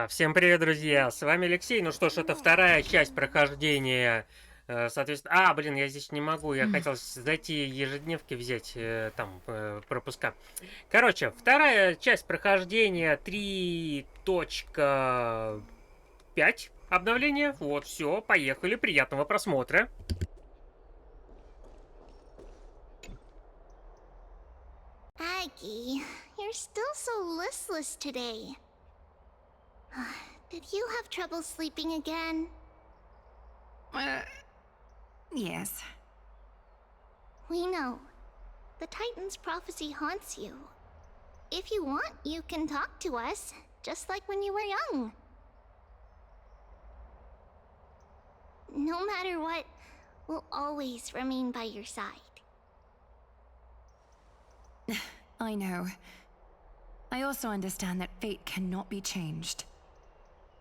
Всем привет, друзья! С вами Алексей. Ну что ж, это вторая часть прохождения. Соответственно, блин, я здесь не могу. Я хотел зайти ежедневки взять, там, пропуска. Короче, вторая часть прохождения 3.5 обновление. Вот, все, поехали. Приятного просмотра. Aggie, you're still so listless today. Did you have trouble sleeping again? Yes. We know. The Titan's prophecy haunts you. If you want, you can talk to us, just like when you were young. No matter what, we'll always remain by your side. I know. I also understand that fate cannot be changed.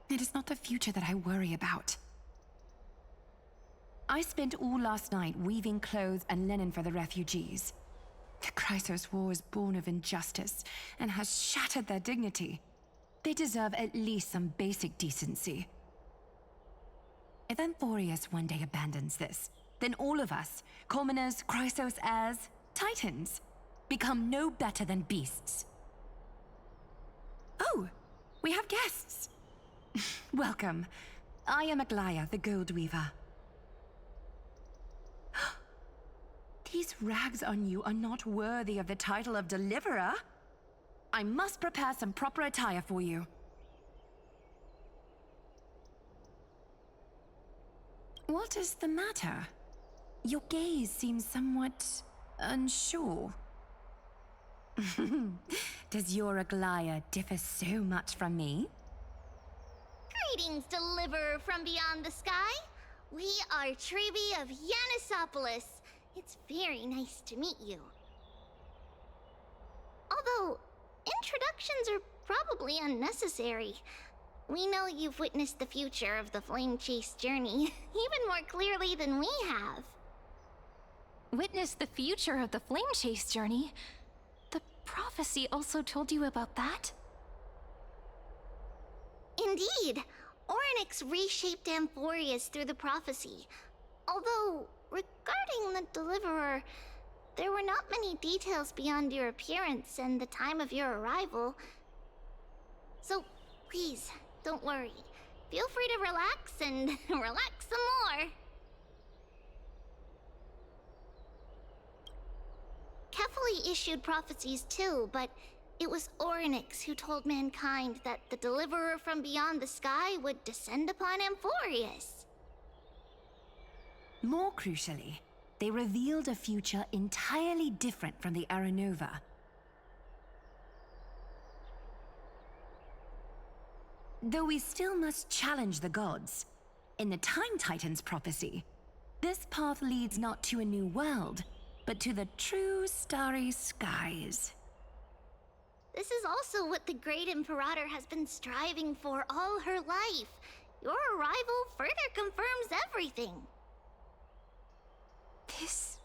It is not the future that I worry about. I spent all last night weaving clothes and linen for the refugees. The Chrysos War is born of injustice and has shattered their dignity. They deserve at least some basic decency. If Amphorius one day abandons this, then all of us, commoners, Chrysos heirs, Titans, become no better than beasts. Oh, we have guests. Welcome. I am Aglaya, the Gold Weaver. These rags on you are not worthy of the title of Deliverer. I must prepare some proper attire for you. What is the matter? Your gaze seems somewhat unsure. Does your Aglaya differ so much from me? Greetings, Deliverer from beyond the sky. We are Trebi of Yanisopolis. It's very nice to meet you. Although, introductions are probably unnecessary. We know you've witnessed the future of the Flame Chase journey even more clearly than we have. Witnessed the future of the Flame Chase journey? The prophecy also told you about that? Indeed, Orynyx reshaped Amphorius through the prophecy. Although, regarding the Deliverer, there were not many details beyond your appearance and the time of your arrival. So, please, don't worry. Feel free to relax and relax some more. Kephali issued prophecies too, but it was Orynyx who told mankind that the Deliverer from beyond the sky would descend upon Amphorius. More crucially, they revealed a future entirely different from the Aranova. Though we still must challenge the gods, in the Time Titan's prophecy, this path leads not to a new world, but to the true starry skies. This is also what the Great Imperator has been striving for all her life. Your arrival further confirms everything. This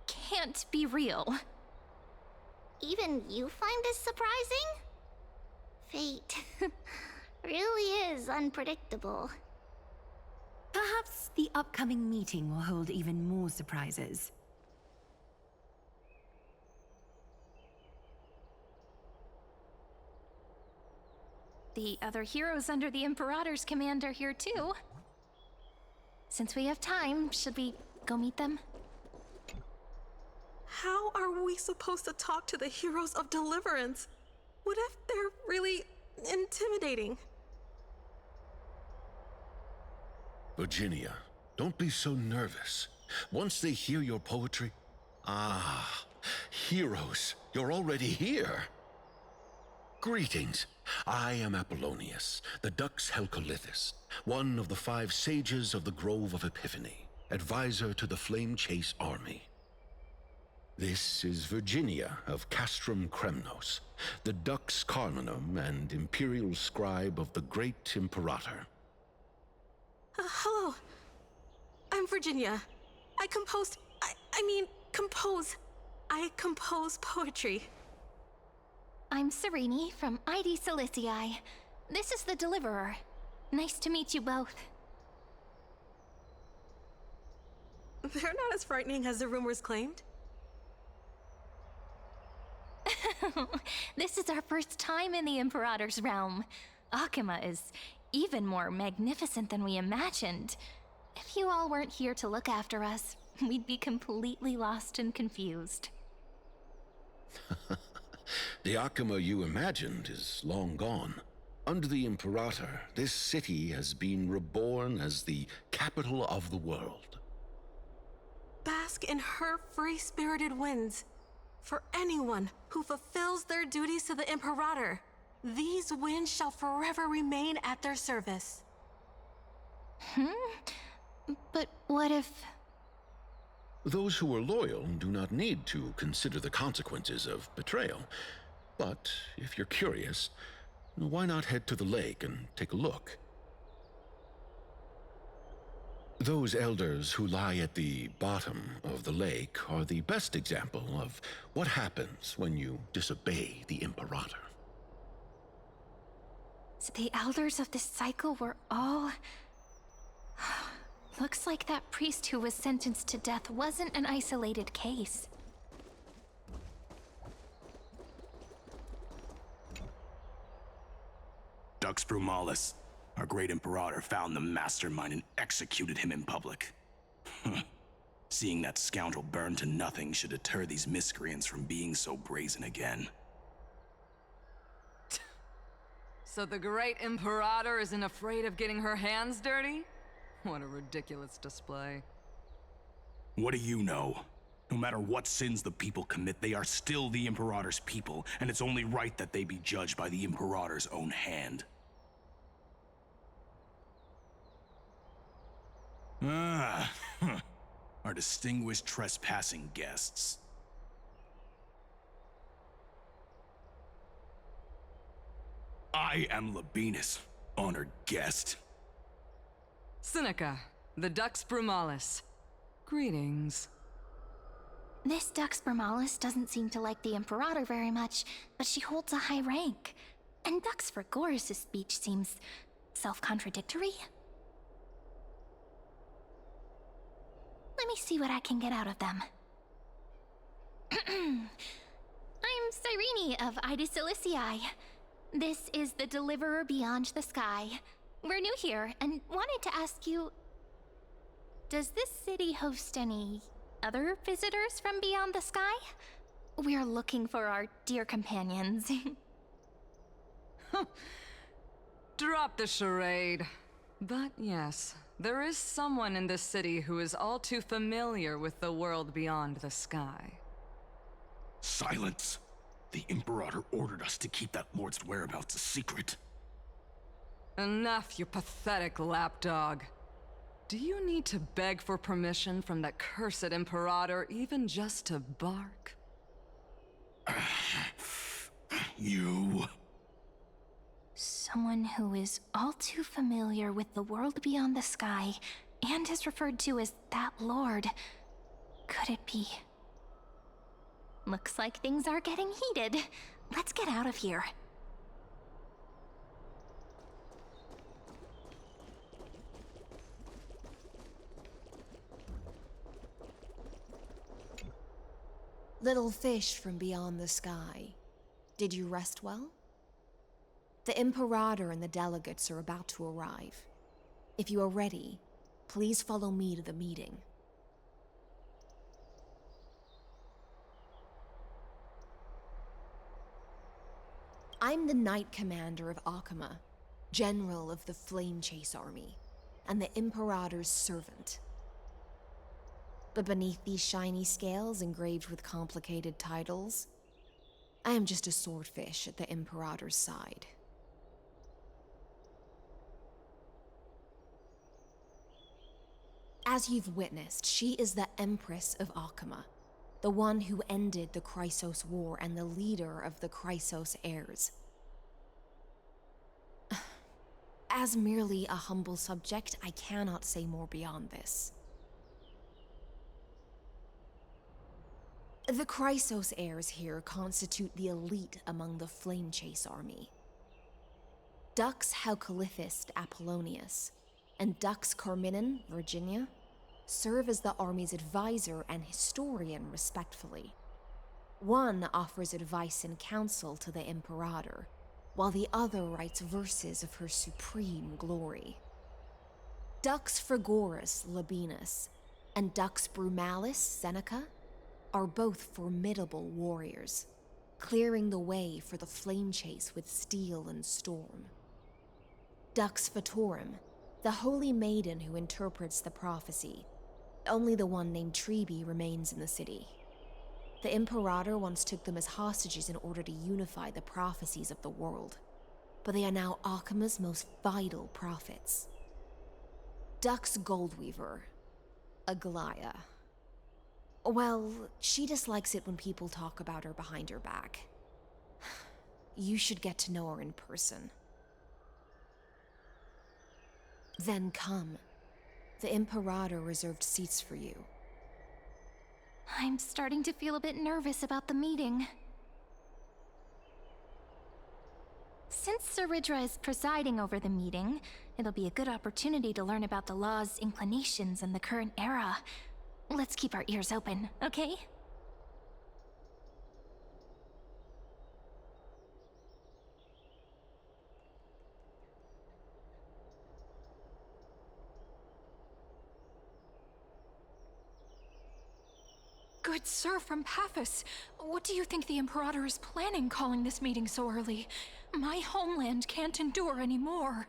can't be real. Even you find this surprising? Fate really is unpredictable. Perhaps the upcoming meeting will hold even more surprises. The other heroes under the Imperator's command are here too. Since we have time, should we go meet them? How are we supposed to talk to the heroes of Deliverance? What if they're really intimidating? Virginia, don't be so nervous. Once they hear your poetry... heroes, you're already here. Greetings. I am Apollonius, the Dux Helcolithus, one of the 5 sages of the Grove of Epiphany, advisor to the Flame Chase army. This is Virginia of Castrum Kremnos, the Dux Carminum and imperial scribe of the Great Imperator. Hello. I'm Virginia. I compose poetry. I'm Serene from ID Silicii. This is the Deliverer. Nice to meet you both. They're not as frightening as the rumors claimed. This is our first time in the Imperator's realm. Akuma is even more magnificent than we imagined. If you all weren't here to look after us, we'd be completely lost and confused. The Akuma you imagined is long gone. Under the Imperator, this city has been reborn as the capital of the world. Bask in her free-spirited winds. For anyone who fulfills their duties to the Imperator, these winds shall forever remain at their service. But what if... Those who are loyal do not need to consider the consequences of betrayal. But if you're curious, why not head to the lake and take a look? Those elders who lie at the bottom of the lake are the best example of what happens when you disobey the Imperator. So the elders of this cycle were all... Looks like that priest who was sentenced to death wasn't an isolated case. Dux Brumalis, our great Imperator, found the mastermind and executed him in public. Seeing that scoundrel burn to nothing should deter these miscreants from being so brazen again. So the great Imperator isn't afraid of getting her hands dirty? What a ridiculous display. What do you know? No matter what sins the people commit, they are still the Imperator's people, and it's only right that they be judged by the Imperator's own hand. Our distinguished trespassing guests. I am Labinas, honored guest. Seneca, the Dux Brumalis. Greetings. This Dux Brumalis doesn't seem to like the Imperator very much, but she holds a high rank. And Dux Frigoris' speech seems self-contradictory. Let me see what I can get out of them. I'm Cyrene of Ida Cilicii. This is the Deliverer Beyond the Sky. We're new here and wanted to ask you... Does this city host any other visitors from beyond the sky? We're looking for our dear companions. Drop the charade. But yes, there is someone in this city who is all too familiar with the world beyond the sky. Silence! The Imperator ordered us to keep that lord's whereabouts a secret. Enough, you pathetic lapdog. Do you need to beg for permission from that cursed Imperator even just to bark? You... Someone who is all too familiar with the world beyond the sky and is referred to as that lord. Could it be? Looks like things are getting heated. Let's get out of here. Little fish from beyond the sky, did you rest well? The Imperator and the delegates are about to arrive. If you are ready, please follow me to the meeting. I'm the Knight Commander of Akuma, General of the Flame Chase Army, and the Imperator's servant. But beneath these shiny scales engraved with complicated titles, I am just a swordfish at the Imperator's side. As you've witnessed, she is the Empress of Akuma, the one who ended the Chrysos War and the leader of the Chrysos heirs. As merely a humble subject, I cannot say more beyond this. The Chrysos heirs here constitute the elite among the Flame Chase army. Dux Helcolithist Apollonius and Dux Carminin, Virginia, serve as the army's advisor and historian, respectfully. One offers advice and counsel to the Imperator, while the other writes verses of her supreme glory. Dux Frigoris Labienus and Dux Brumalis Seneca are both formidable warriors, clearing the way for the flame chase with steel and storm. Dux Fatorum, the holy maiden who interprets the prophecy. Only the one named Trebi remains in the city. The Imperator once took them as hostages in order to unify the prophecies of the world, but they are now Akima's most vital prophets. Dux Goldweaver, Aglaya. Well, she dislikes it when people talk about her behind her back. You should get to know her in person. Then come. The Imperator reserved seats for you. I'm starting to feel a bit nervous about the meeting. Since Saridra is presiding over the meeting, it'll be a good opportunity to learn about the law's inclinations in the current era. Let's keep our ears open, okay? Good sir from Paphos, what do you think the Imperator is planning calling this meeting so early? My homeland can't endure anymore.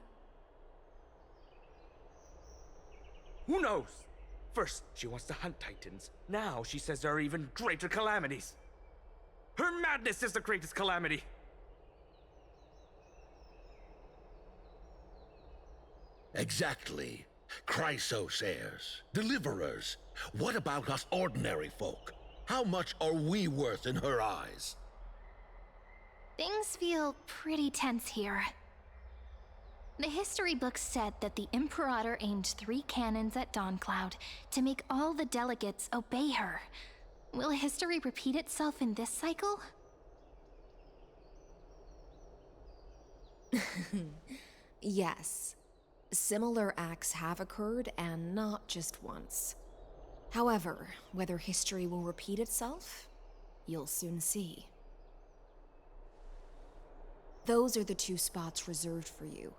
Who knows? First, she wants to hunt titans. Now she says there are even greater calamities. Her madness is the greatest calamity. Exactly. Chrysos heirs, deliverers. What about us ordinary folk? How much are we worth in her eyes? Things feel pretty tense here. The history books said that the Imperator aimed 3 cannons at Dawncloud to make all the delegates obey her. Will history repeat itself in this cycle? Yes. Similar acts have occurred, and not just once. However, whether history will repeat itself, you'll soon see. Those are the 2 spots reserved for you.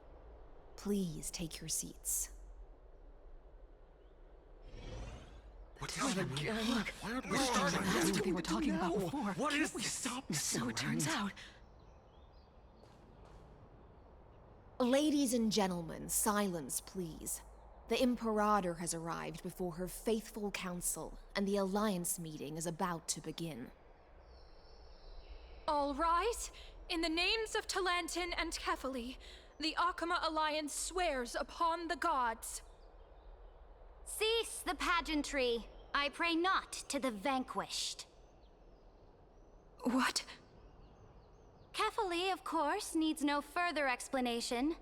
Please take your seats. What's happening? Look, that's what they were talking about before. What is we this? stop? So it turns out. Ladies and gentlemen, silence, please. The Imperator has arrived before her faithful council, and the Alliance meeting is about to begin. All rise. In the names of Talantin and Kefali, the Akama Alliance swears upon the gods. Cease the pageantry. I pray not to the vanquished. What? Kefali, of course, needs no further explanation.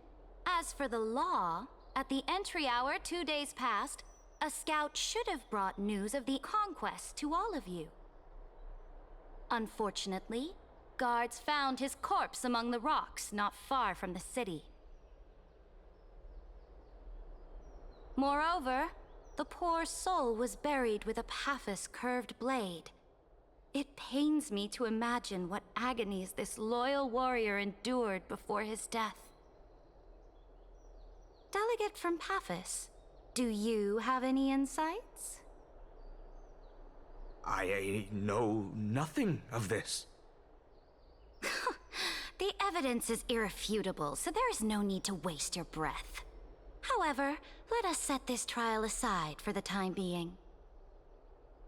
As for the law, at the entry hour 2 days past, a scout should have brought news of the conquest to all of you. Unfortunately, guards found his corpse among the rocks not far from the city. Moreover, the poor soul was buried with a Paphos curved blade. It pains me to imagine what agonies this loyal warrior endured before his death. Delegate from Paphos, do you have any insights? I know nothing of this. The evidence is irrefutable, so there is no need to waste your breath. However, let us set this trial aside for the time being.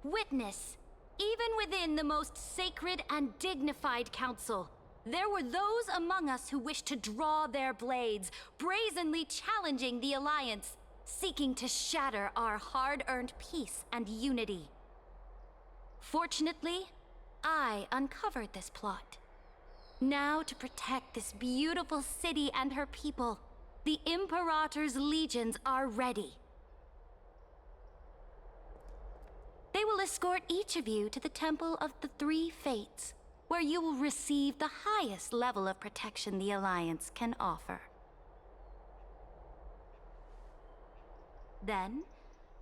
Witness, even within the most sacred and dignified council, there were those among us who wished to draw their blades, brazenly challenging the Alliance, seeking to shatter our hard-earned peace and unity. Fortunately, I uncovered this plot. Now, to protect this beautiful city and her people, the Imperator's legions are ready. They will escort each of you to the Temple of the Three Fates, where you will receive the highest level of protection the Alliance can offer. Then,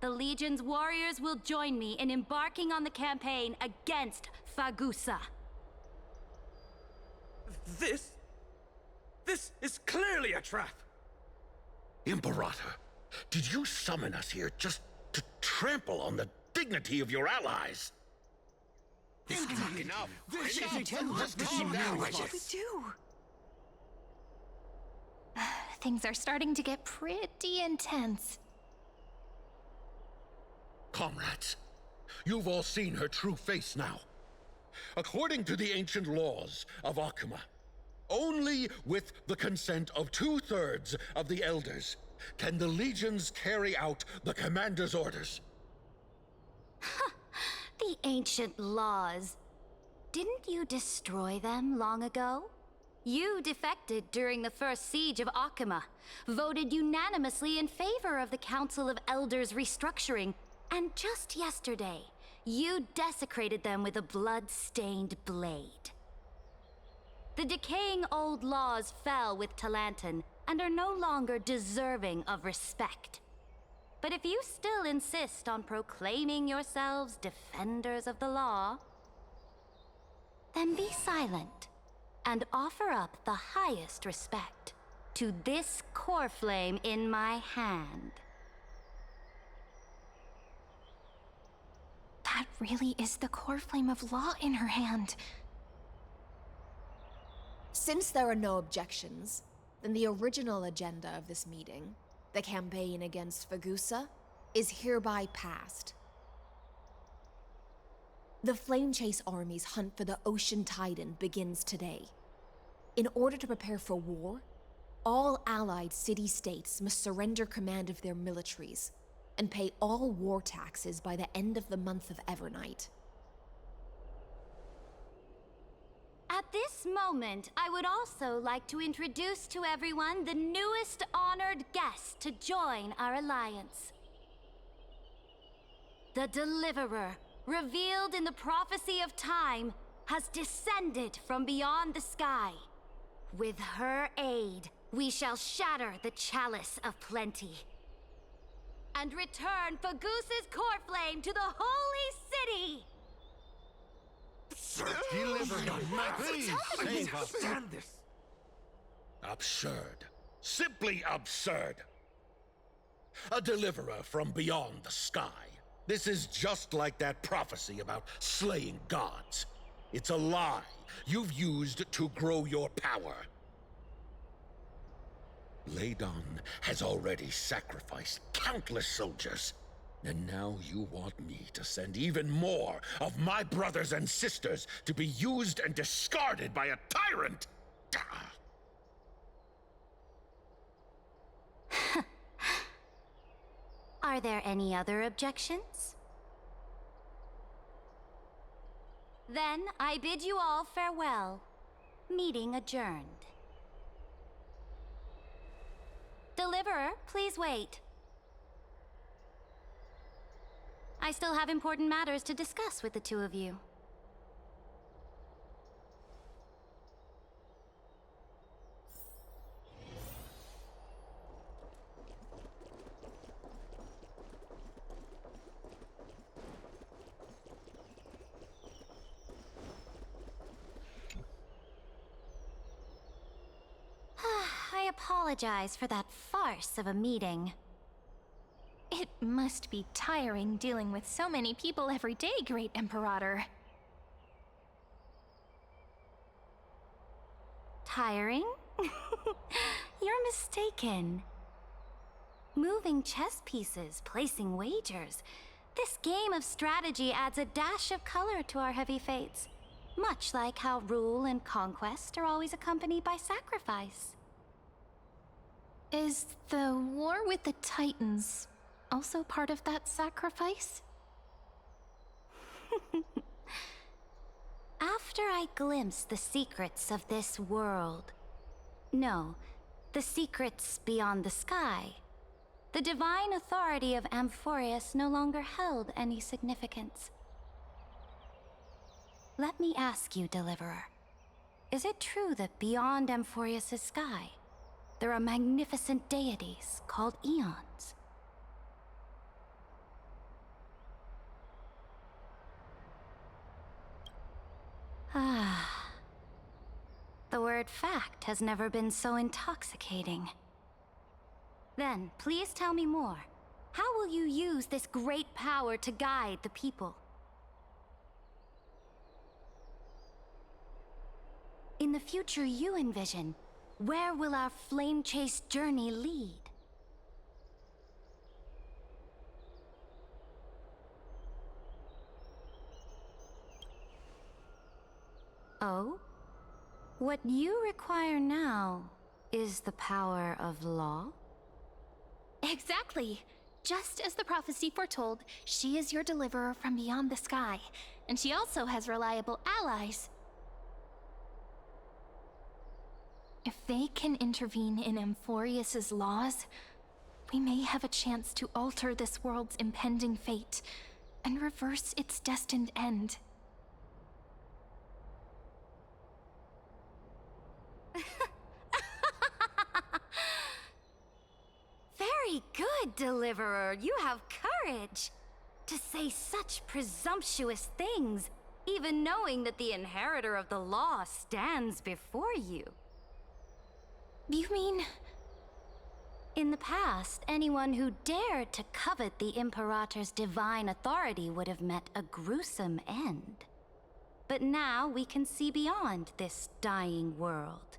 the Legion's warriors will join me in embarking on the campaign against Fagusa. This is clearly a trap! Imperator, did you summon us here just to trample on the dignity of your allies? Enough! What should we do? Things are starting to get pretty intense. Comrades, you've all seen her true face now. According to the ancient laws of Akuma, only with the consent of 2/3 of the elders can the legions carry out the commander's orders. The ancient laws. Didn't you destroy them long ago? You defected during the first siege of Akuma, voted unanimously in favor of the Council of Elders restructuring, and just yesterday, you desecrated them with a blood-stained blade. The decaying old laws fell with Talanton and are no longer deserving of respect. But if you still insist on proclaiming yourselves defenders of the law, then be silent and offer up the highest respect to this core flame in my hand. That really is the core flame of law in her hand. Since there are no objections, then the original agenda of this meeting, the campaign against Fagusa, is hereby passed. The Flame Chase Army's hunt for the Ocean Titan begins today. In order to prepare for war, all allied city-states must surrender command of their militaries and pay all war taxes by the end of the month of Evernight. At this moment, I would also like to introduce to everyone the newest honored guest to join our alliance. The Deliverer, revealed in the prophecy of time, has descended from beyond the sky. With her aid, we shall shatter the chalice of plenty and return Fagusa's core flame to the holy city! Stand this! Absurd. Simply absurd. A deliverer from beyond the sky. This is just like that prophecy about slaying gods. It's a lie you've used to grow your power. Ladon has already sacrificed countless soldiers. And now you want me to send even more of my brothers and sisters to be used and discarded by a tyrant? Are there any other objections? Then I bid you all farewell. Meeting adjourned. Deliverer, please wait. I still have important matters to discuss with the two of you. I apologize for that farce of a meeting. It must be tiring dealing with so many people every day, Great Imperator. Tiring? You're mistaken. Moving chess pieces, placing wagers. This game of strategy adds a dash of color to our heavy fates, much like how rule and conquest are always accompanied by sacrifice. Is the war with the Titans also part of that sacrifice? After I glimpse the secrets of this world, no, the secrets beyond the sky, the divine authority of Amphorius no longer held any significance. Let me ask you, Deliverer, is it true that beyond Amphorius' sky, there are magnificent deities called eons? The word fact has never been so intoxicating. Then, please tell me more. How will you use this great power to guide the people? In the future you envision, where will our flame chase journey lead? Oh? What you require now is the power of law? Exactly. Just as the prophecy foretold, she is your deliverer from beyond the sky, and she also has reliable allies. If they can intervene in Amphorius's laws, we may have a chance to alter this world's impending fate and reverse its destined end. Very good, Deliverer. You have courage. To say such presumptuous things, even knowing that the inheritor of the law stands before you. You mean... In the past, anyone who dared to covet the Imperator's divine authority would have met a gruesome end. But now we can see beyond this dying world.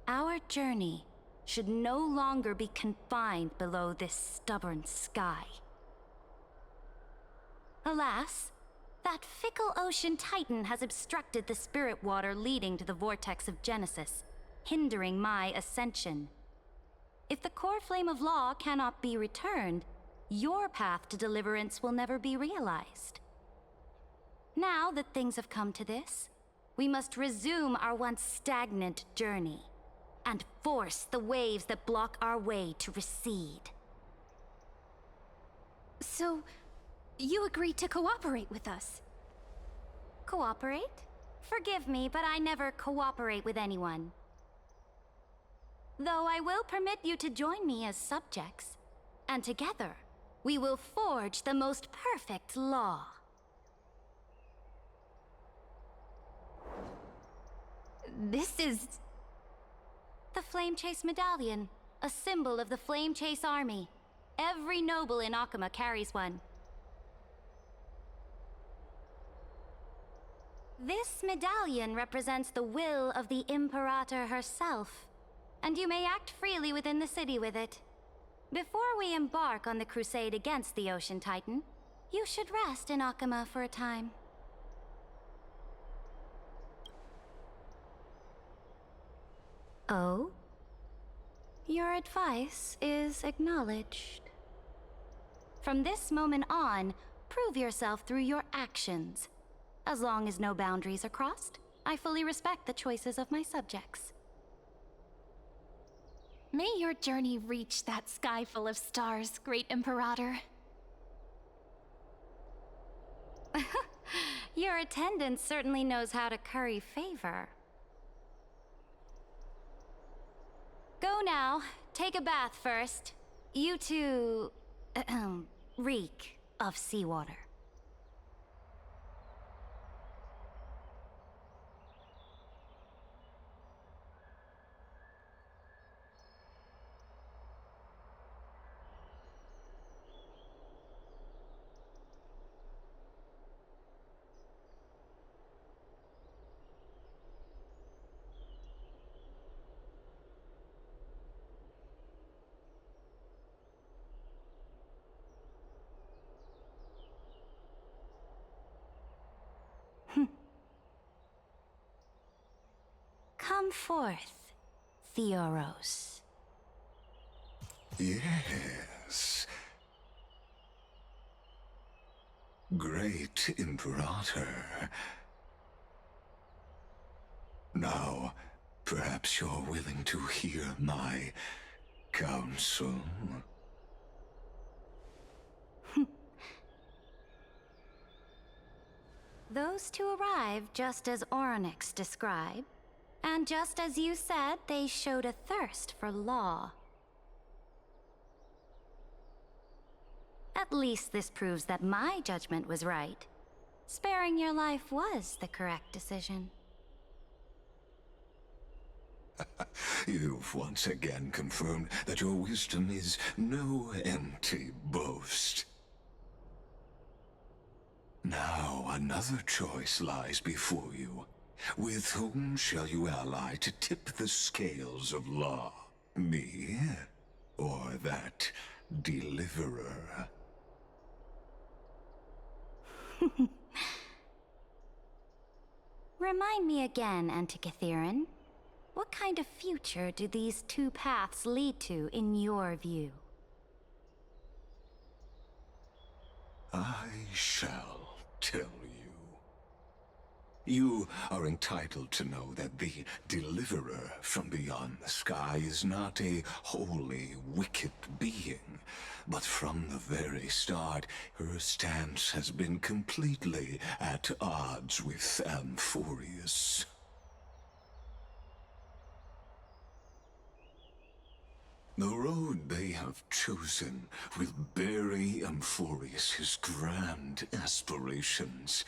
Our journey should no longer be confined below this stubborn sky. Alas, that fickle ocean titan has obstructed the spirit water leading to the vortex of Genesis, hindering my ascension. If the core flame of law cannot be returned, your path to deliverance will never be realized. Now that things have come to this, we must resume our once stagnant journey and force the waves that block our way to recede. So, you agreed to cooperate with us? Cooperate? Forgive me, but I never cooperate with anyone. Though I will permit you to join me as subjects, and together, we will forge the most perfect law. This is... The Flame Chase Medallion, a symbol of the Flame Chase Army. Every noble in Akama carries one. This medallion represents the will of the Imperator herself, and you may act freely within the city with it. Before we embark on the crusade against the Ocean Titan, you should rest in Akama for a time. Oh? Your advice is acknowledged. From this moment on, prove yourself through your actions. As long as no boundaries are crossed, I fully respect the choices of my subjects. May your journey reach that sky full of stars, Great Imperator. Your attendant certainly knows how to curry favor. Go now. Take a bath first. You two... reek of seawater. Come forth, Theoros. Yes. Great Imperator. Now, perhaps you're willing to hear my counsel? Those two arrived just as Oryx described, and just as you said, they showed a thirst for law. At least this proves that my judgment was right. Sparing your life was the correct decision. You've once again confirmed that your wisdom is no empty boast. Now another choice lies before you. With whom shall you ally to tip the scales of law? Me, or that deliverer? Remind me again, Antikytheron. What kind of future do these two paths lead to in your view? I shall tell you. You are entitled to know that the deliverer from beyond the sky is not a wholly wicked being, but from the very start, her stance has been completely at odds with Amphorius. The road they have chosen will bury Amphorius' grand aspirations.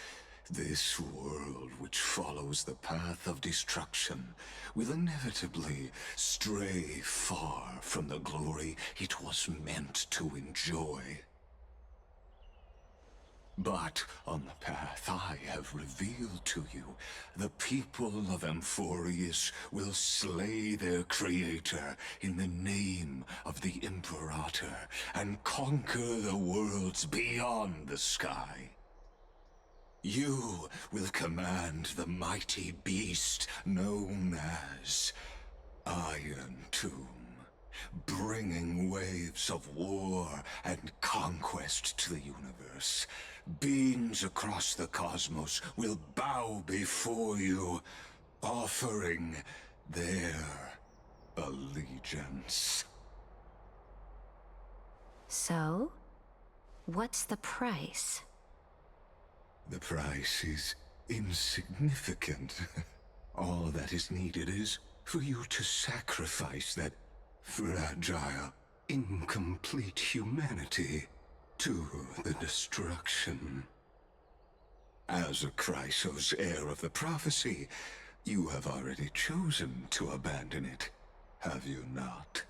This world which follows the path of destruction will inevitably stray far from the glory it was meant to enjoy. But on the path I have revealed to you, the people of Amphorius will slay their creator in the name of the Imperator and conquer the worlds beyond the sky. You will command the mighty beast known as Iron Tomb, bringing waves of war and conquest to the universe. Beings across the cosmos will bow before you, offering their allegiance. So, what's the price? The price is insignificant. All that is needed is for you to sacrifice that fragile, incomplete humanity to the destruction. As a Chrysos, heir of the prophecy, you have already chosen to abandon it, have you not?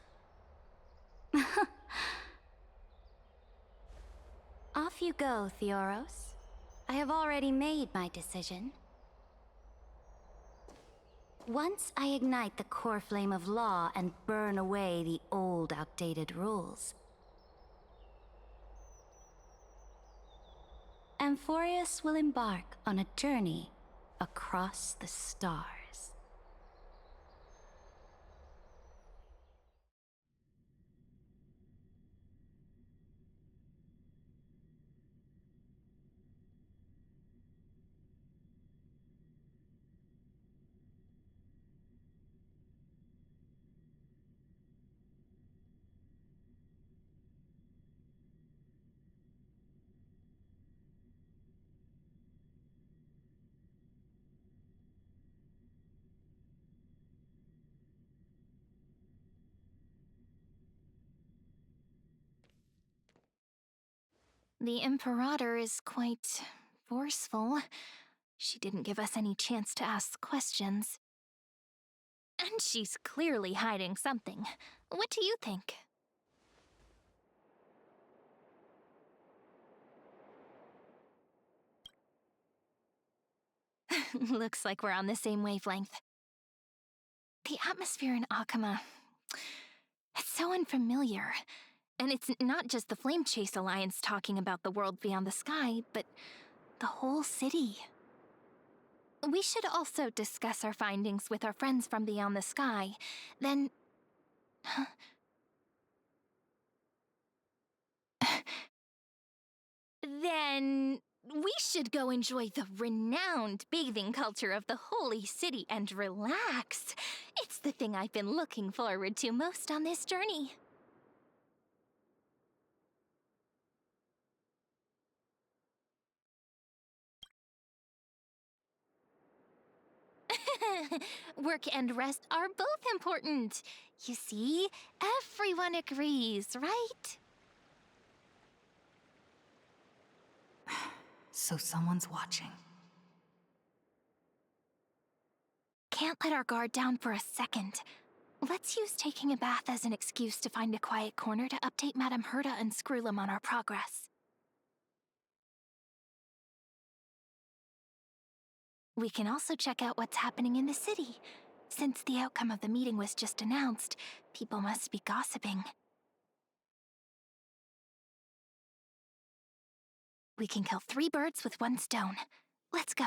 Off you go, Theoros. I have already made my decision. Once I ignite the core flame of law and burn away the old, outdated rules, Amphorius will embark on a journey across the stars. The Imperator is quite forceful. She didn't give us any chance to ask questions. And she's clearly hiding something. What do you think? Looks like we're on the same wavelength. The atmosphere in Akama, it's so unfamiliar. And it's not just the Flame Chase Alliance talking about the world beyond the sky, but the whole city. We should also discuss our findings with our friends from beyond the sky. Then... Then... we should go enjoy the renowned bathing culture of the holy city and relax. It's the thing I've been looking forward to most on this journey. Work and rest are both important. You see, everyone agrees, right? So someone's watching. Can't let our guard down for a second. Let's use taking a bath as an excuse to find a quiet corner to update Madame Herta and Screwlum on our progress. We can also check out what's happening in the city. Since the outcome of the meeting was just announced, people must be gossiping. We can kill 3 birds with 1 stone. Let's go.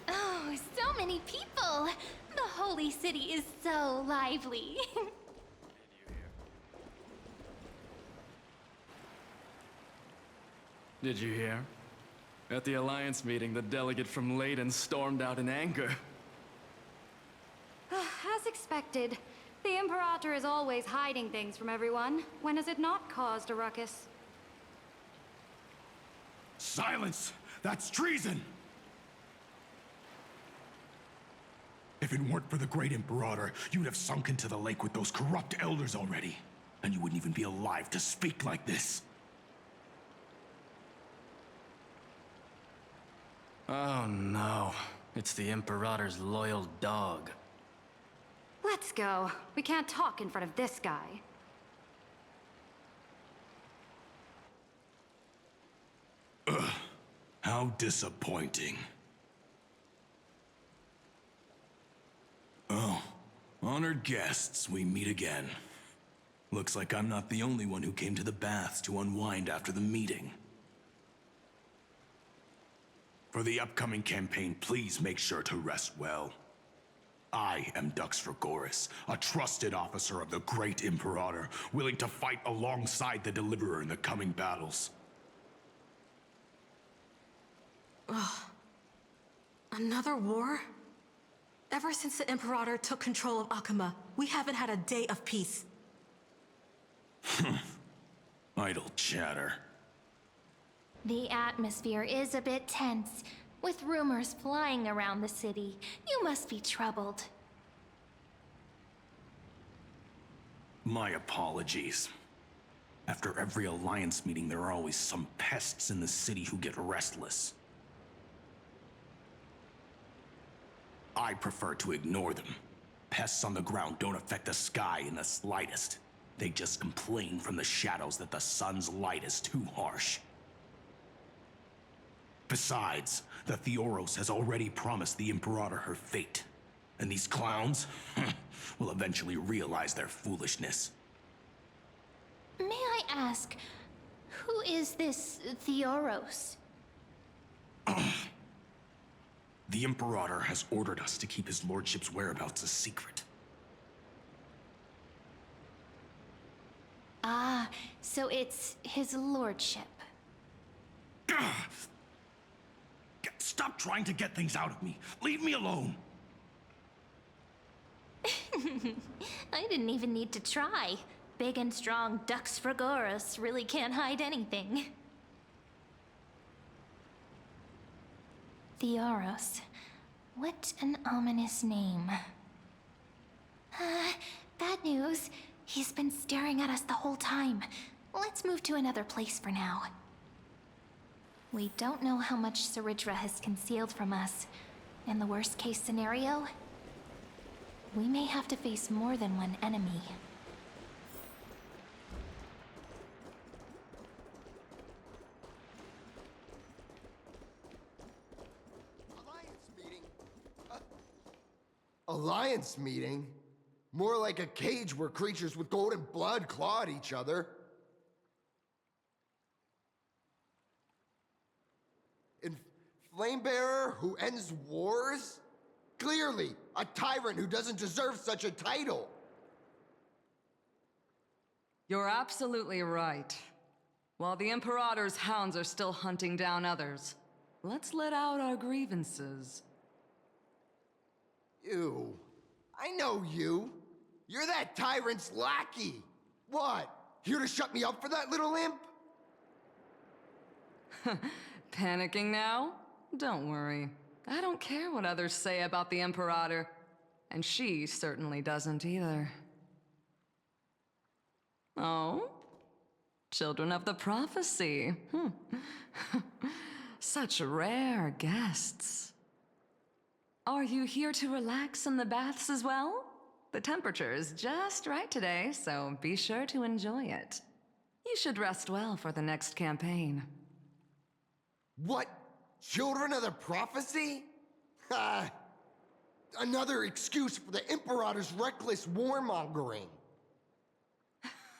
Oh, so many people! The holy city is so lively. Did you hear? At the Alliance meeting, the delegate from Leyden stormed out in anger. As expected, the Imperator is always hiding things from everyone. When has it not caused a ruckus? Silence! That's treason! If it weren't for the great Imperator, you'd have sunk into the lake with those corrupt elders already. And you wouldn't even be alive to speak like this. Oh no, it's the Imperator's loyal dog. Let's go. We can't talk in front of this guy. How disappointing. Oh, honored guests, we meet again. Looks like I'm not the only one who came to the baths to unwind after the meeting. For the upcoming campaign, please make sure to rest well. I am Dux Fragoris, a trusted officer of the Great Imperator, willing to fight alongside the Deliverer in the coming battles. Ugh. Another war? Ever since the Imperator took control of Akuma, we haven't had a day of peace. Idle chatter. The atmosphere is a bit tense, with rumors flying around the city. You must be troubled. My apologies. After every Alliance meeting, there are always some pests in the city who get restless. I prefer to ignore them. Pests on the ground don't affect the sky in the slightest. They just complain from the shadows that the sun's light is too harsh. Besides, the Theoros has already promised the Imperator her fate. And these clowns will eventually realize their foolishness. May I ask, who is this Theoros? The Imperator has ordered us to keep his lordship's whereabouts a secret. Ah, so it's his lordship. Stop trying to get things out of me. Leave me alone. I didn't even need to try. Big and strong Dux Fragoris really can't hide anything. Theoros. What an ominous name. Bad news. He's been staring at us the whole time. Let's move to another place for now. We don't know how much Saridra has concealed from us. In the worst case scenario, we may have to face more than one enemy. Alliance meeting? More like a cage where creatures with golden blood claw at each other. And Flamebearer who ends wars? Clearly, a tyrant who doesn't deserve such a title. You're absolutely right. While the Imperator's hounds are still hunting down others, let's let out our grievances. You. I know you. You're that tyrant's lackey. What? Here to shut me up for that little imp? Panicking now? Don't worry. I don't care what others say about the Imperator. And she certainly doesn't either. Oh? Children of the Prophecy. Such rare guests. Are you here to relax in the baths as well? The temperature is just right today, so be sure to enjoy it. You should rest well for the next campaign. What? Children of the Prophecy? Another excuse for the Imperator's reckless warmongering.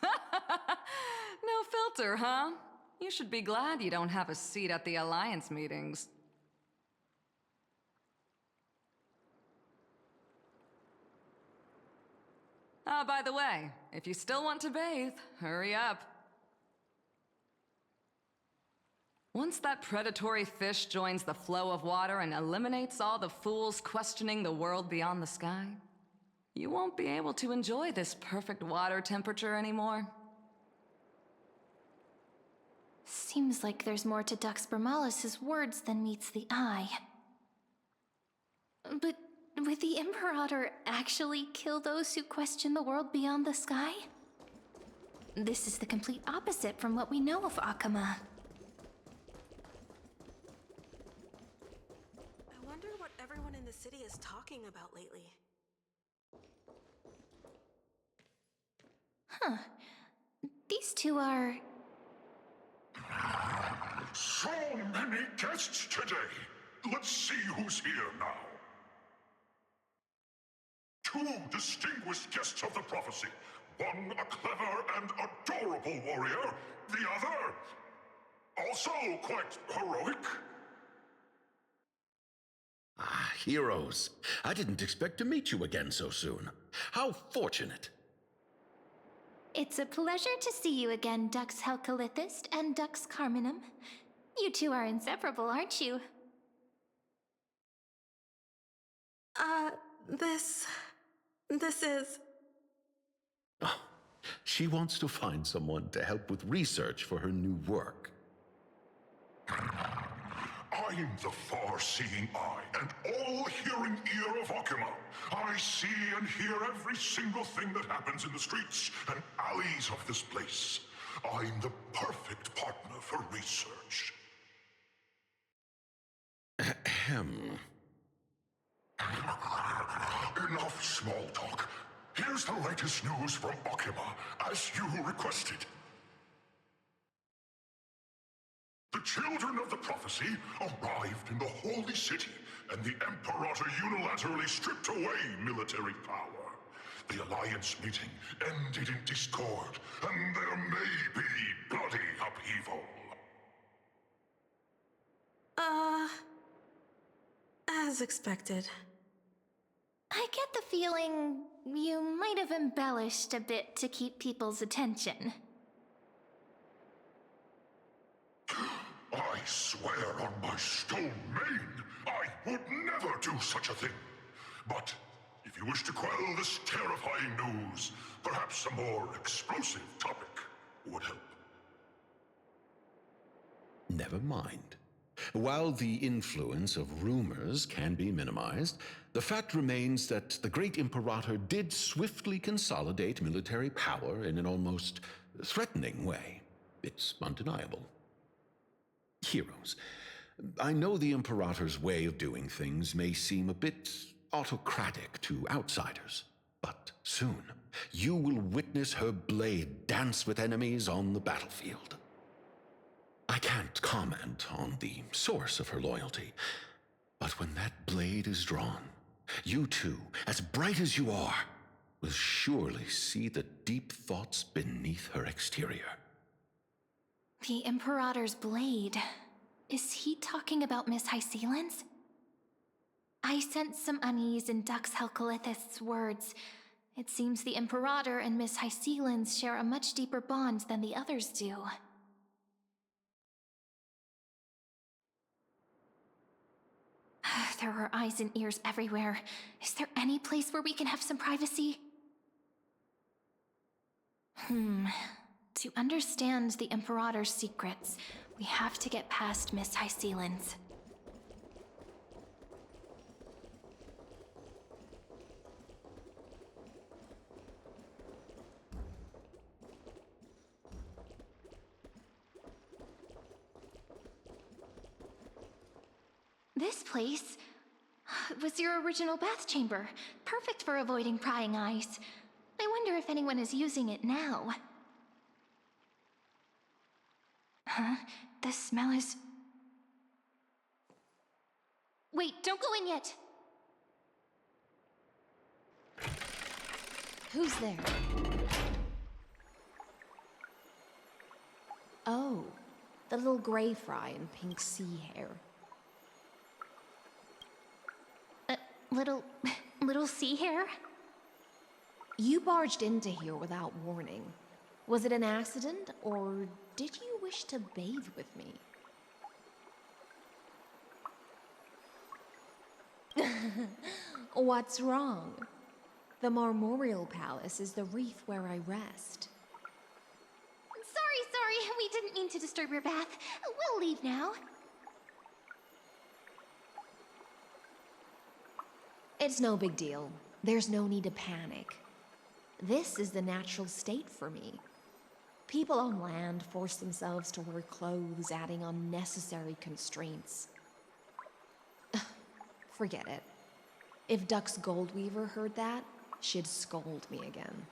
No filter, huh? You should be glad you don't have a seat at the Alliance meetings. Ah, by the way, if you still want to bathe, hurry up. Once that predatory fish joins the flow of water and eliminates all the fools questioning the world beyond the sky, you won't be able to enjoy this perfect water temperature anymore. Seems like there's more to Dux Bermalis' words than meets the eye. But would the Imperator actually kill those who question the world beyond the sky? This is the complete opposite from what we know of Akama. I wonder what everyone in the city is talking about lately. Huh. These two are... So many guests today. Let's see who's here now. Two distinguished guests of the prophecy. One a clever and adorable warrior. The other, also quite heroic. Ah, heroes. I didn't expect to meet you again so soon. How fortunate. It's a pleasure to see you again, Dux Helcalithist and Dux Carminum. You two are inseparable, aren't you? This is... Oh, she wants to find someone to help with research for her new work. I'm the far-seeing eye and all-hearing ear of Akama. I see and hear every single thing that happens in the streets and alleys of this place. I'm the perfect partner for research. Ahem. Enough small talk. Here's the latest news from Akama, as you requested. The children of the prophecy arrived in the holy city, and the Imperator unilaterally stripped away military power. The Alliance meeting ended in discord, and there may be bloody upheaval. As expected. I get the feeling you might have embellished a bit to keep people's attention. I swear on my stone mane, I would never do such a thing. But if you wish to quell this terrifying news, perhaps a more explosive topic would help. Never mind. While the influence of rumors can be minimized, the fact remains that the great Imperator did swiftly consolidate military power in an almost threatening way. It's undeniable. Heroes, I know the Imperator's way of doing things may seem a bit autocratic to outsiders, but soon you will witness her blade dance with enemies on the battlefield. I can't comment on the source of her loyalty, but when that blade is drawn, you two, as bright as you are, will surely see the deep thoughts beneath her exterior. The Imperator's blade. Is he talking about Miss Hysealin's? I sense some unease in Dux Helcalithist's words. It seems the Imperator and Miss Hysealin's share a much deeper bond than the others do. There are eyes and ears everywhere. Is there any place where we can have some privacy? To understand the Imperator's secrets, we have to get past Miss Hysealand's. This place was your original bath chamber, perfect for avoiding prying eyes. I wonder if anyone is using it now. Huh? The smell is... Wait, don't go in yet! Who's there? Oh, the little gray fry in pink sea hair. Little sea hair? You barged into here without warning. Was it an accident, or did you wish to bathe with me? What's wrong? The Marmoreal Palace is the reef where I rest. Sorry, we didn't mean to disturb your bath. We'll leave now. It's no big deal. There's no need to panic. This is the natural state for me. People on land force themselves to wear clothes, adding unnecessary constraints. Forget it. If Duck's Goldweaver heard that, she'd scold me again.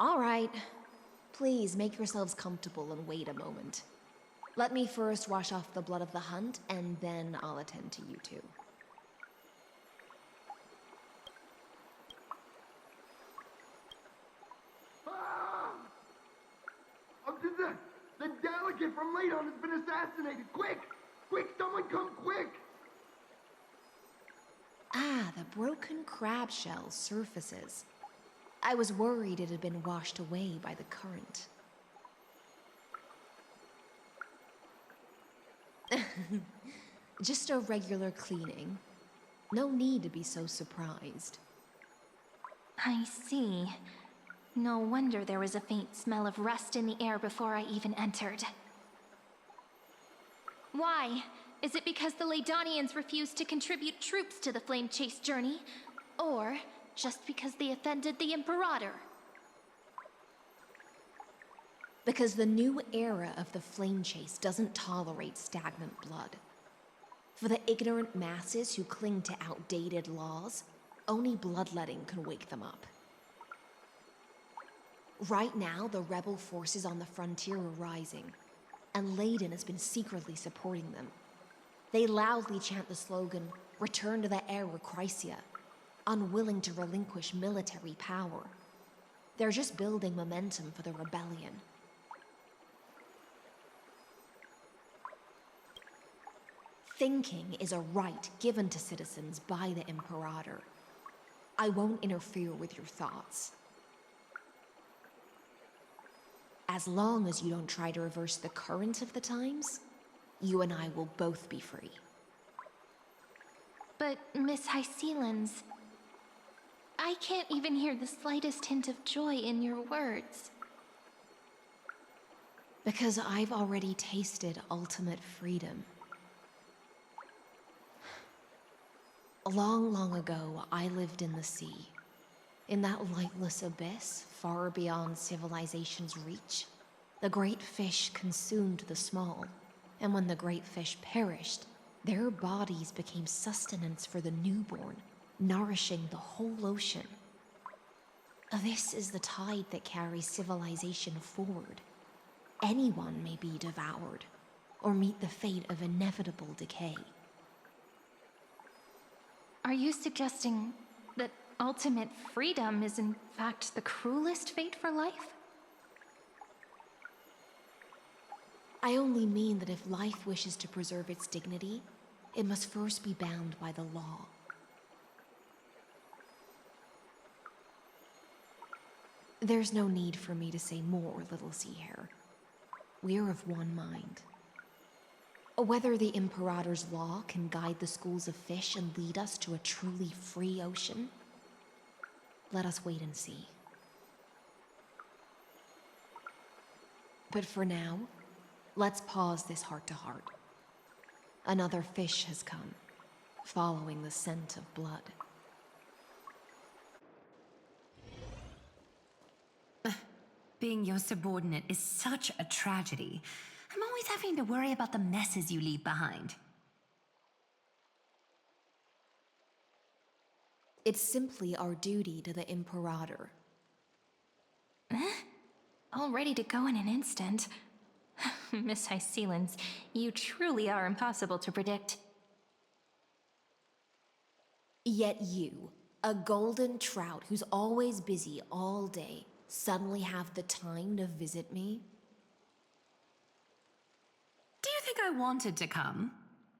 All right. Please make yourselves comfortable and wait a moment. Let me first wash off the blood of the hunt, and then I'll attend to you two. The delegate from Ladon has been assassinated! Quick! Quick, someone come quick! Ah, the broken crab shell surfaces. I was worried it had been washed away by the current. Just a regular cleaning. No need to be so surprised. I see. No wonder there was a faint smell of rust in the air before I even entered. Why? Is it because the Ladonians refused to contribute troops to the Flame Chase journey? Or just because they offended the Imperator? Because the new era of the Flame Chase doesn't tolerate stagnant blood. For the ignorant masses who cling to outdated laws, only bloodletting can wake them up. Right now, the rebel forces on the frontier are rising, and Ladon has been secretly supporting them. They loudly chant the slogan, "Return to the Era Chrysia," unwilling to relinquish military power. They're just building momentum for the rebellion. Thinking is a right given to citizens by the Imperator. I won't interfere with your thoughts. As long as you don't try to reverse the current of the times, you and I will both be free. But Miss Hysealand's... I can't even hear the slightest hint of joy in your words. Because I've already tasted ultimate freedom. Long, long ago, I lived in the sea. In that lightless abyss, far beyond civilization's reach, the great fish consumed the small, and when the great fish perished, their bodies became sustenance for the newborn, nourishing the whole ocean. This is the tide that carries civilization forward. Anyone may be devoured, or meet the fate of inevitable decay. Are you suggesting that ultimate freedom is in fact the cruelest fate for life? I only mean that if life wishes to preserve its dignity, it must first be bound by the law. There's no need for me to say more, little sea hare. We're of one mind. Whether the Imperator's law can guide the schools of fish and lead us to a truly free ocean, let us wait and see. But for now, let's pause this heart-to-heart. Another fish has come, following the scent of blood. Being your subordinate is such a tragedy. I'm always having to worry about the messes you leave behind. It's simply our duty to the Imperator. All ready to go in an instant. Miss Hycelens, you truly are impossible to predict. Yet you, a golden trout who's always busy all day, suddenly have the time to visit me? Do you think I wanted to come?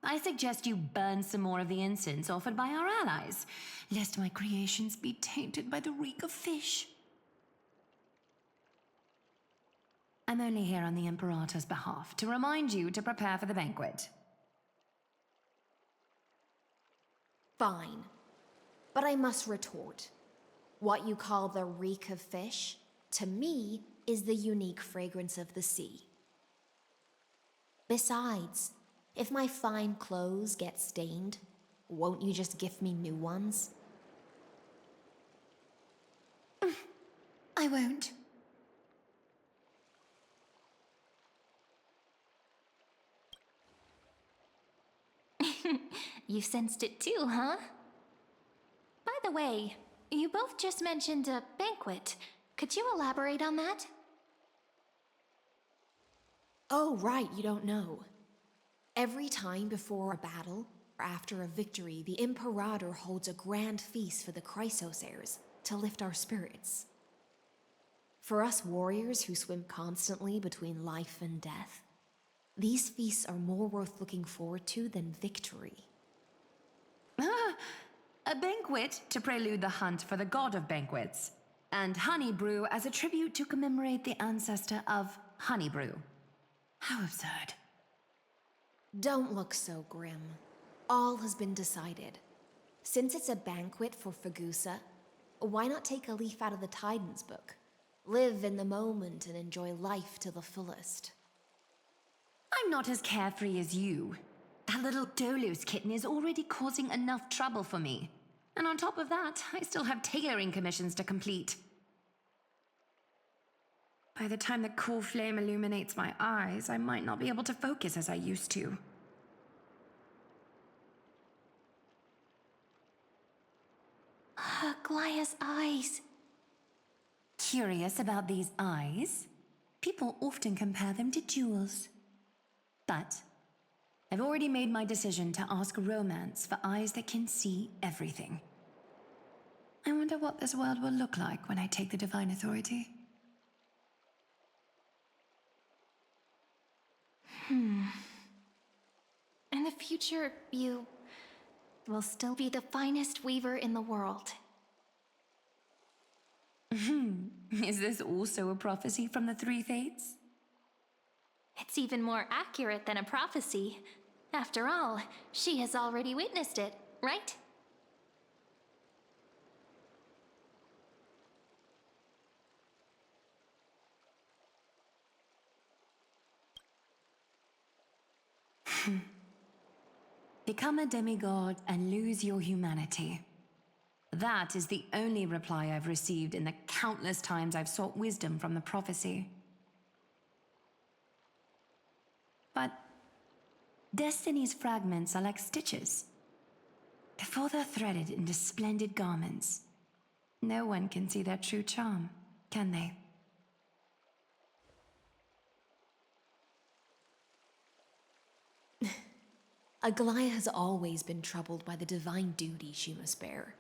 I suggest you burn some more of the incense offered by our allies, lest my creations be tainted by the reek of fish. I'm only here on the Imperator's behalf to remind you to prepare for the banquet. Fine. But I must retort. What you call the reek of fish, to me, is the unique fragrance of the sea. Besides, if my fine clothes get stained, won't you just gift me new ones? I won't. You sensed it too, huh? By the way, you both just mentioned a banquet. Could you elaborate on that? Oh, right, you don't know. Every time before a battle, or after a victory, the Imperator holds a grand feast for the Chrysos heirs to lift our spirits. For us warriors who swim constantly between life and death, these feasts are more worth looking forward to than victory. A banquet to prelude the hunt for the god of banquets, and honey brew as a tribute to commemorate the ancestor of honey brew. How absurd. Don't look so grim. All has been decided. Since it's a banquet for Fagusa, why not take a leaf out of the Titan's book? Live in the moment and enjoy life to the fullest. I'm not as carefree as you. That little Dolos kitten is already causing enough trouble for me. And on top of that, I still have tailoring commissions to complete. By the time the cool flame illuminates my eyes, I might not be able to focus as I used to. Glaya's eyes. Curious about these eyes? People often compare them to jewels. But I've already made my decision to ask romance for eyes that can see everything. I wonder what this world will look like when I take the divine authority. In the future, you will still be the finest weaver in the world. Is this also a prophecy from the Three Fates? It's even more accurate than a prophecy. After all, she has already witnessed it, right? Become a demigod and lose your humanity. That is the only reply I've received in the countless times I've sought wisdom from the prophecy. But Destiny's fragments are like stitches. Before they're threaded into splendid garments, no one can see their true charm, can they? Aglaya has always been troubled by the divine duty she must bear.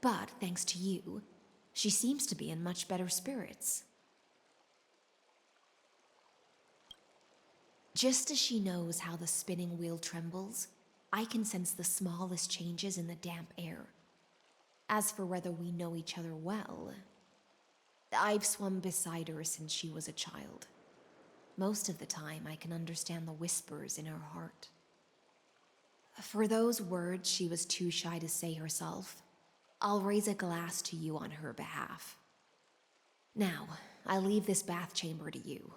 But thanks to you, she seems to be in much better spirits. Just as she knows how the spinning wheel trembles, I can sense the smallest changes in the damp air. As for whether we know each other well, I've swum beside her since she was a child. Most of the time, I can understand the whispers in her heart. For those words she was too shy to say herself, I'll raise a glass to you on her behalf. Now, I leave this bath chamber to you.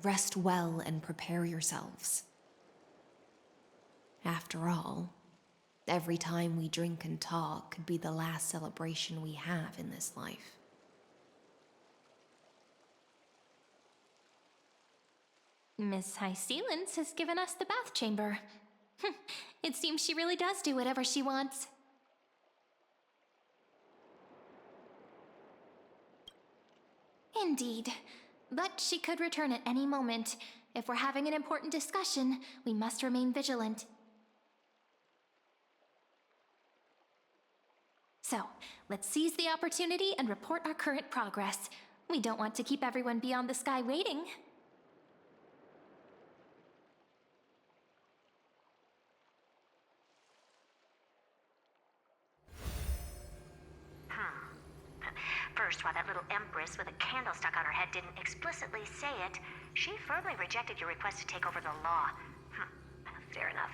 Rest well and prepare yourselves. After all, every time we drink and talk could be the last celebration we have in this life. Miss High Sealance has given us the bath chamber. It seems she really does do whatever she wants. Indeed. But she could return at any moment. If we're having an important discussion, we must remain vigilant. So, let's seize the opportunity and report our current progress. We don't want to keep everyone beyond the sky waiting. First, while that little empress with a candle stuck on her head didn't explicitly say it, she firmly rejected your request to take over the law. Fair enough.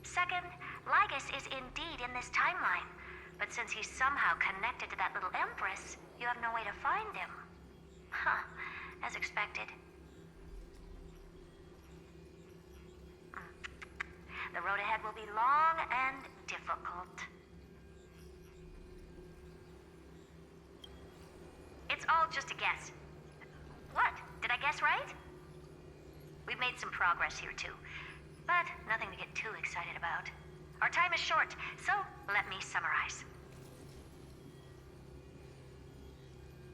Second, Lygus is indeed in this timeline. But since he's somehow connected to that little empress, you have no way to find him. As expected. The road ahead will be long and difficult. It's all just a guess. What? Did I guess right? We've made some progress here too, but nothing to get too excited about. Our time is short, so let me summarize.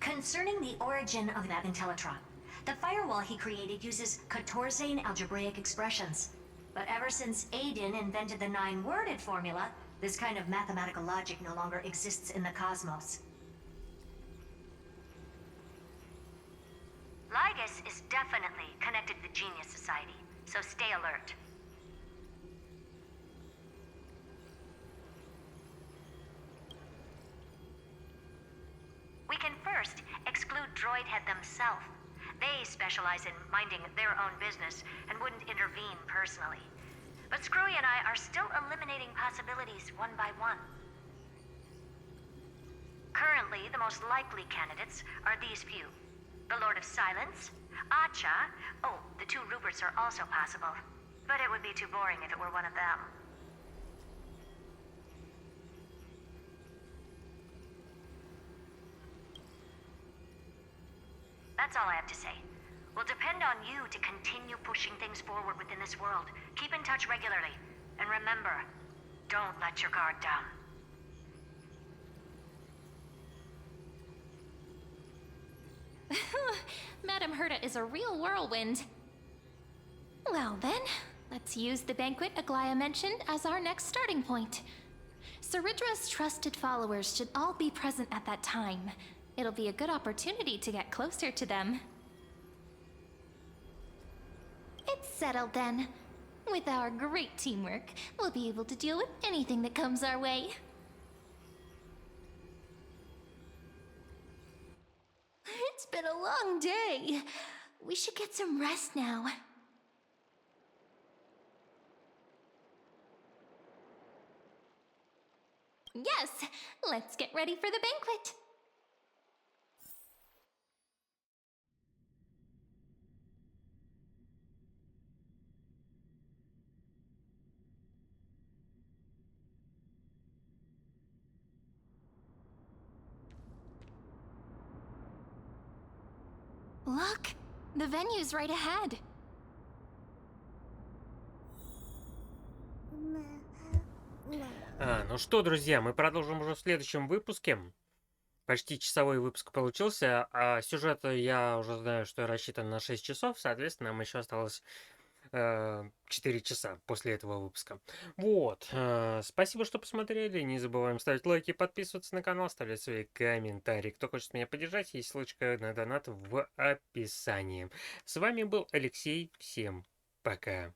Concerning the origin of that Intellitron, the firewall he created uses Katorzane algebraic expressions. But ever since Aiden invented the 9-worded formula, this kind of mathematical logic no longer exists in the cosmos. Lygus is definitely connected to the Genius Society, so stay alert. We can first exclude Droidhead themselves. They specialize in minding their own business and wouldn't intervene personally. But Screwy and I are still eliminating possibilities one by one. Currently, the most likely candidates are these few. The Lord of Silence, Acha, oh, the 2 Ruperts are also possible. But it would be too boring if it were one of them. That's all I have to say. We'll depend on you to continue pushing things forward within this world. Keep in touch regularly. And remember, don't let your guard down. Madame Herta is a real whirlwind. Well then, let's use the banquet Aglaya mentioned as our next starting point. Ceridra's trusted followers should all be present at that time. It'll be a good opportunity to get closer to them. It's settled then. With our great teamwork, we'll be able to deal with anything that comes our way. It's been a long day. We should get some rest now. Yes, let's get ready for the banquet. Look, the venue's right ahead. Ну что, друзья, мы продолжим уже в следующем выпуске. Почти часовой выпуск получился, а сюжет я уже знаю, что рассчитан на 6 часов, соответственно, нам еще осталось 4 часа после этого выпуска. Вот, спасибо, что посмотрели, не забываем ставить лайки, подписываться на канал, оставлять свои комментарии. Кто хочет меня поддержать, есть ссылочка на донат в описании. С вами был Алексей, всем пока.